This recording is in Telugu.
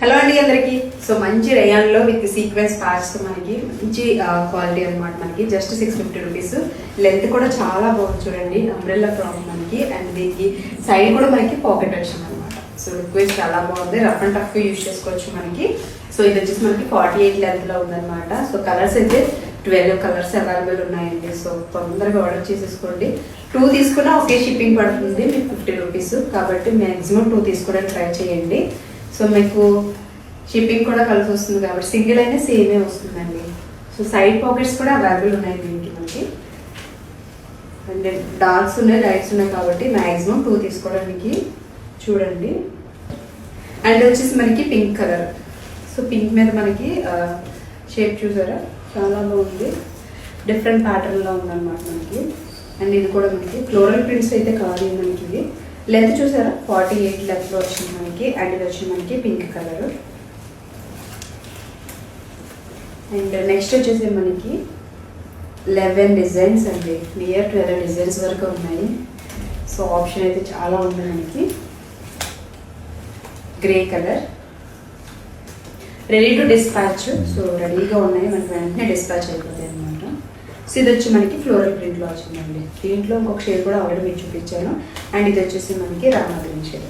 హలో అండి అందరికి. సో మంచి రేయాన్లో విత్ సీక్వెన్స్ ప్యాచ్ మనకి మంచి క్వాలిటీ అనమాట. మనకి జస్ట్ 650 రూపీస్. లెంత్ కూడా చాలా బాగుంది చూడండి, అంబ్రెల్లా ఫ్రాక్ మనకి. అండ్ దీనికి సైడ్ కూడా మనకి పాకెట్ వచ్చింది అనమాట. సో రిక్వెస్ట్ చాలా బాగుంది, రఫ్ అండ్ టఫ్ యూజ్ చేసుకోవచ్చు మనకి. సో ఇది వచ్చేసి మనకి 48 లెంత్లో ఉందన్నమాట. సో కలర్స్ అయితే 12 కలర్స్ అవైలబుల్ ఉన్నాయండి. సో తొందరగా ఆర్డర్ చేసేసుకోండి. 2 తీసుకున్నా ఒకే షిప్పింగ్ పడుతుంది మీకు 50 రూపీస్. కాబట్టి మ్యాక్సిమం 2 తీసుకోవడానికి ట్రై చేయండి. సో మీకు షిప్పింగ్ కూడా కలిసి వస్తుంది కాబట్టి సింగిల్ అయినా సేమే వస్తుందండి. సో సైడ్ పాకెట్స్ కూడా అవైలబుల్ ఉన్నాయి దీనికి మనకి. అండ్ డార్క్స్ ఉన్నాయి, లైట్స్ ఉన్నాయి కాబట్టి మ్యాక్సిమం 2 తీసుకోవడానికి చూడండి. అండ్ వచ్చేసి మనకి పింక్ కలర్. సో పింక్ మీద మనకి షేప్ చూసారా, చాలా బాగుంది, డిఫరెంట్ ప్యాటర్న్లో ఉందన్నమాట మనకి. అండ్ ఇది కూడా మనకి ఫ్లోరల్ ప్రింట్స్ అయితే కాదు మనకి. ఇది లెంత్ చూసారా 48 లెంత్లో వచ్చింది మనకి. అండ్ ఇది వచ్చి మనకి పింక్ కలర్. అండ్ నెక్స్ట్ వచ్చేసి మనకి 11 డిజైన్స్ అండి, నియర్ 12 డిజైన్స్ వరకు ఉన్నాయి. సో ఆప్షన్ అయితే చాలా ఉంది మనకి. Grey colour, ready to dispatch. So రెడీగా ఉన్నాయి, మనకి వెంటనే డిస్పాచ్ అయిపోతాయి అనమాట. సో ఇది వచ్చి మనకి ఫ్లోరల్ ప్రింట్లో వచ్చిందండి. దీంట్లో ఇంకొక షేడ్ కూడా ఆల్రెడీ మీకు చూపించాను. అండ్ ఇది వచ్చేసి మనకి రామా గ్రీన్ షేడ్.